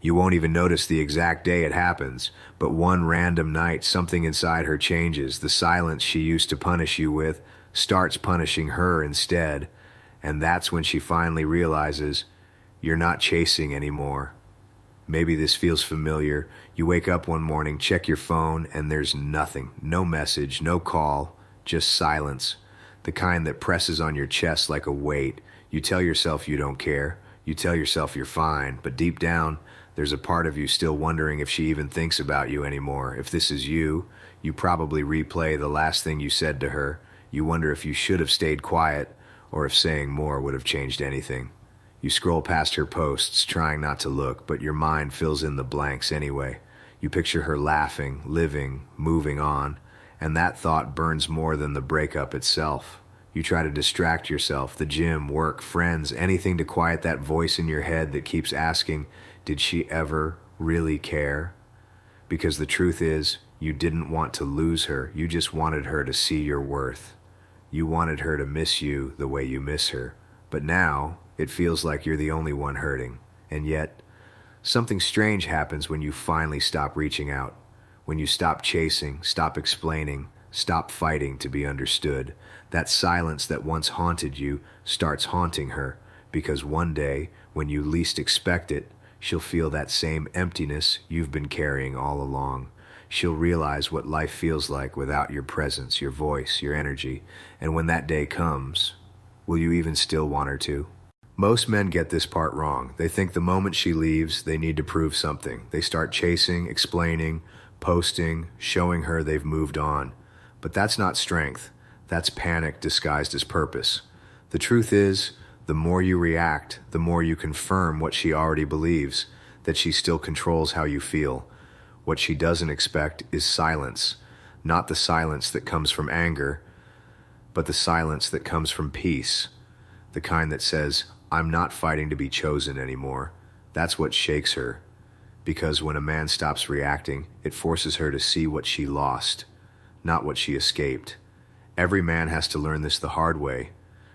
You won't even notice the exact day it happens, but one random night something inside her changes. The silence she used to punish you with starts punishing her instead, and that's when she finally realizes you're not chasing anymore. Maybe this feels familiar. You wake up one morning, check your phone, and there's nothing. No message, no call, just silence. The kind that presses on your chest like a weight. You tell yourself you don't care. You tell yourself you're fine, but deep down, there's a part of you still wondering if she even thinks about you anymore. If this is you, you probably replay the last thing you said to her. You wonder if you should have stayed quiet, or if saying more would have changed anything. You scroll past her posts, trying not to look, but your mind fills in the blanks anyway. You picture her laughing, living, moving on, and that thought burns more than the breakup itself. You try to distract yourself, the gym, work, friends, anything to quiet that voice in your head that keeps asking, did she ever really care? Because the truth is, you didn't want to lose her, you just wanted her to see your worth. You wanted her to miss you the way you miss her. But now, it feels like you're the only one hurting. And yet, something strange happens when you finally stop reaching out. When you stop chasing, stop explaining, stop fighting to be understood. That silence that once haunted you starts haunting her, because one day, when you least expect it, she'll feel that same emptiness you've been carrying all along. She'll realize what life feels like without your presence, your voice, your energy. And when that day comes, will you even still want her to? Most men get this part wrong. They think the moment she leaves, they need to prove something. They start chasing, explaining, posting, showing her they've moved on. But that's not strength. That's panic disguised as purpose. The truth is, the more you react, the more you confirm what she already believes, that she still controls how you feel. What she doesn't expect is silence. Not the silence that comes from anger, but the silence that comes from peace. The kind that says, I'm not fighting to be chosen anymore. That's what shakes her. Because when a man stops reacting, it forces her to see what she lost, not what she escaped. Every man has to learn this the hard way.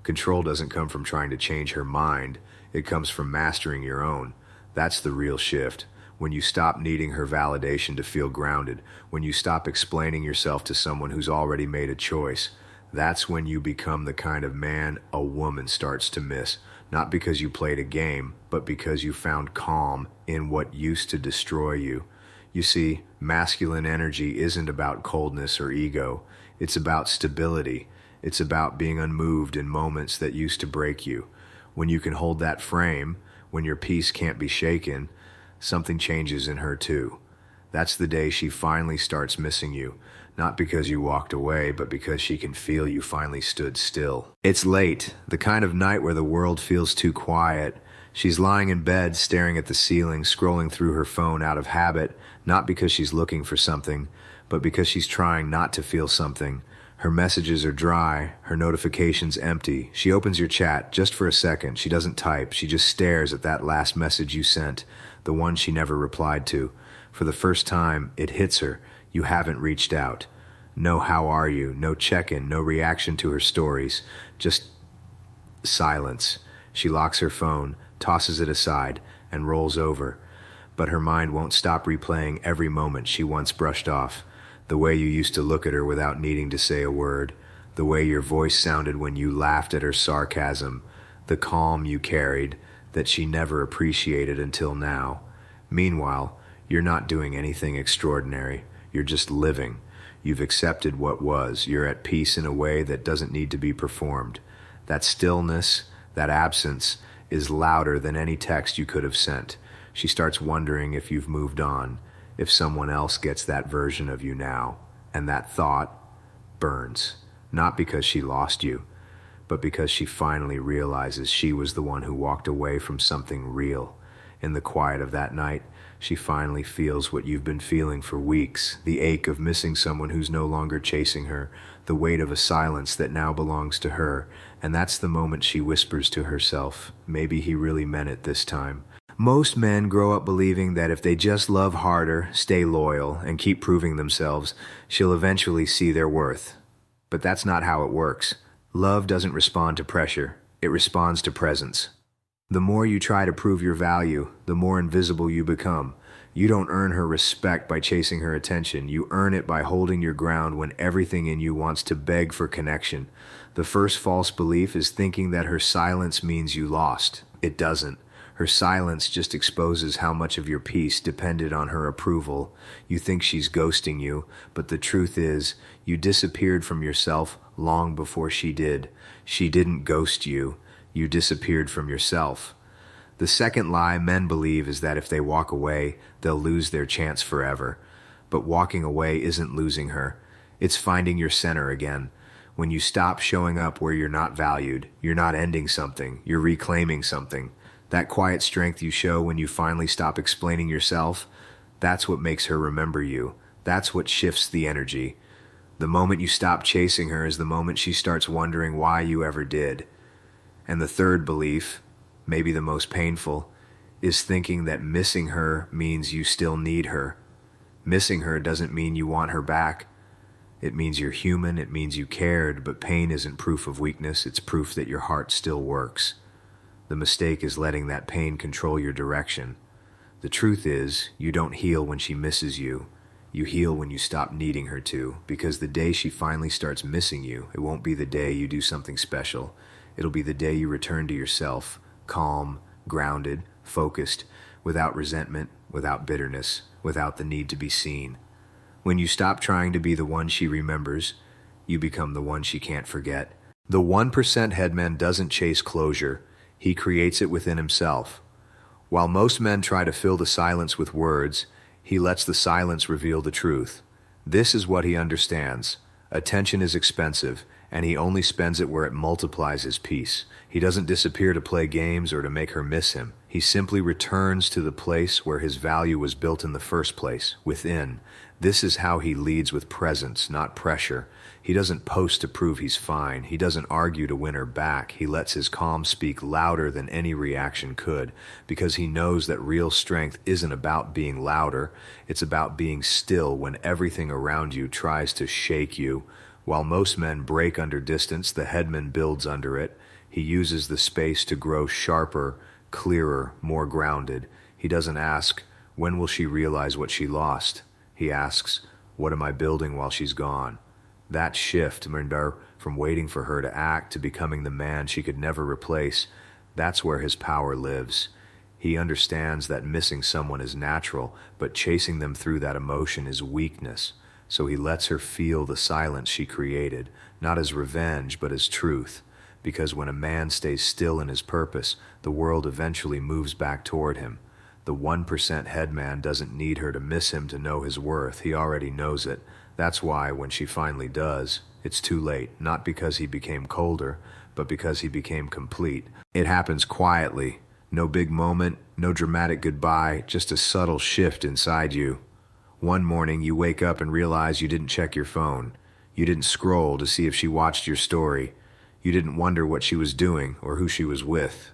Control doesn't come from trying to change her mind. It comes from mastering your own. That's the real shift. When you stop needing her validation to feel grounded, when you stop explaining yourself to someone who's already made a choice, that's when you become the kind of man a woman starts to miss. Not because you played a game, but because you found calm in what used to destroy you. You see, masculine energy isn't about coldness or ego. It's about stability. It's about being unmoved in moments that used to break you. When you can hold that frame, when your peace can't be shaken, something changes in her too. That's the day she finally starts missing you. Not because you walked away, but because she can feel you finally stood still. It's late, the kind of night where the world feels too quiet. She's lying in bed, staring at the ceiling, scrolling through her phone out of habit, not because she's looking for something, but because she's trying not to feel something. Her messages are dry, her notifications empty. She opens your chat just for a second. She doesn't type, she just stares at that last message you sent, the one she never replied to. For the first time, it hits her. You haven't reached out. No how are you, no check-in, no reaction to her stories. Just silence. She locks her phone, tosses it aside, and rolls over. But her mind won't stop replaying every moment she once brushed off. The way you used to look at her without needing to say a word. The way your voice sounded when you laughed at her sarcasm. The calm you carried that she never appreciated until now. Meanwhile, you're not doing anything extraordinary. You're just living. You've accepted what was. You're at peace in a way that doesn't need to be performed. That stillness, that absence, is louder than any text you could have sent. She starts wondering if you've moved on, if someone else gets that version of you now. And that thought burns. Not because she lost you, but because she finally realizes she was the one who walked away from something real. In the quiet of that night, she finally feels what you've been feeling for weeks, the ache of missing someone who's no longer chasing her, the weight of a silence that now belongs to her, and that's the moment she whispers to herself, maybe he really meant it this time. Most men grow up believing that if they just love harder, stay loyal, and keep proving themselves, she'll eventually see their worth. But that's not how it works. Love doesn't respond to pressure, it responds to presence. The more you try to prove your value, the more invisible you become. You don't earn her respect by chasing her attention. You earn it by holding your ground when everything in you wants to beg for connection. The first false belief is thinking that her silence means you lost. It doesn't. Her silence just exposes how much of your peace depended on her approval. You think she's ghosting you, but the truth is, you disappeared from yourself long before she did. She didn't ghost you. You disappeared from yourself. The second lie men believe is that if they walk away, they'll lose their chance forever. But walking away isn't losing her. It's finding your center again. When you stop showing up where you're not valued, you're not ending something, you're reclaiming something. That quiet strength you show when you finally stop explaining yourself, that's what makes her remember you. That's what shifts the energy. The moment you stop chasing her is the moment she starts wondering why you ever did. And the third belief, maybe the most painful, is thinking that missing her means you still need her. Missing her doesn't mean you want her back. It means you're human, it means you cared, but pain isn't proof of weakness, it's proof that your heart still works. The mistake is letting that pain control your direction. The truth is, you don't heal when she misses you. You heal when you stop needing her to, because the day she finally starts missing you, it won't be the day you do something special. It'll be the day you return to yourself, calm, grounded, focused, without resentment, without bitterness, without the need to be seen. When you stop trying to be the one she remembers, you become the one she can't forget. The 1% headman doesn't chase closure. He creates it within himself. While most men try to fill the silence with words, he lets the silence reveal the truth. This is what he understands. Attention is expensive, and he only spends it where it multiplies his peace. He doesn't disappear to play games or to make her miss him. He simply returns to the place where his value was built in the first place, within. This is how he leads with presence, not pressure. He doesn't post to prove he's fine. He doesn't argue to win her back. He lets his calm speak louder than any reaction could, because he knows that real strength isn't about being louder. It's about being still when everything around you tries to shake you. While most men break under distance, the headman builds under it. He uses the space to grow sharper, clearer, more grounded. He doesn't ask, when will she realize what she lost? He asks, what am I building while she's gone? That shift, Zander, from waiting for her to act to becoming the man she could never replace, that's where his power lives. He understands that missing someone is natural, but chasing them through that emotion is weakness. So he lets her feel the silence she created, not as revenge, but as truth. Because when a man stays still in his purpose, the world eventually moves back toward him. The 1% headman doesn't need her to miss him to know his worth. He already knows it. That's why, when she finally does, it's too late, not because he became colder, but because he became complete. It happens quietly. No big moment, no dramatic goodbye, just a subtle shift inside you. One morning, you wake up and realize you didn't check your phone. You didn't scroll to see if she watched your story. You didn't wonder what she was doing or who she was with.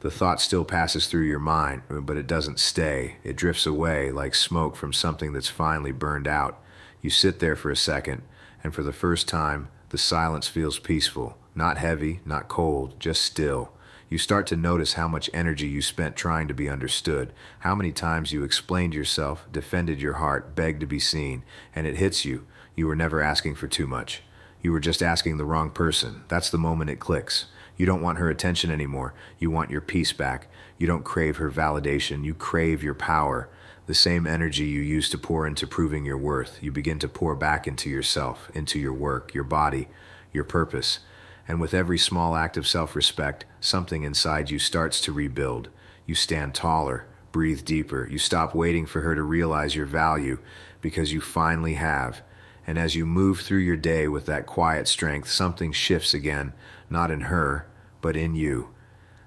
The thought still passes through your mind, but it doesn't stay. It drifts away like smoke from something that's finally burned out. You sit there for a second, and for the first time, the silence feels peaceful. Not heavy, not cold, just still. You start to notice how much energy you spent trying to be understood, how many times you explained yourself, defended your heart, begged to be seen, and it hits you. You were never asking for too much. You were just asking the wrong person. That's the moment it clicks. You don't want her attention anymore. You want your peace back. You don't crave her validation. You crave your power. The same energy you used to pour into proving your worth, you begin to pour back into yourself, into your work, your body, your purpose. And with every small act of self-respect, something inside you starts to rebuild. You stand taller, breathe deeper. You stop waiting for her to realize your value, because you finally have. And as you move through your day with that quiet strength, something shifts again, not in her, but in you.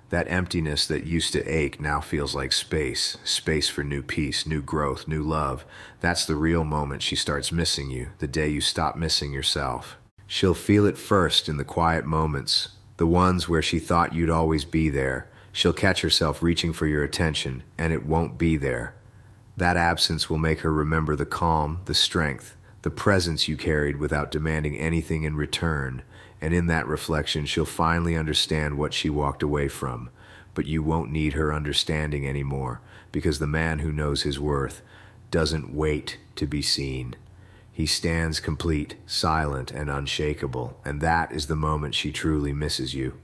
That emptiness that used to ache now feels like space. Space for new peace, new growth, new love. That's the real moment she starts missing you, the day you stop missing yourself. She'll feel it first in the quiet moments, the ones where she thought you'd always be there. She'll catch herself reaching for your attention, and it won't be there. That absence will make her remember the calm, the strength, the presence you carried without demanding anything in return. And in that reflection, she'll finally understand what she walked away from. but you won't need her understanding anymore, because the man who knows his worth doesn't wait to be seen. He stands complete, silent, and unshakable, and that is the moment she truly misses you.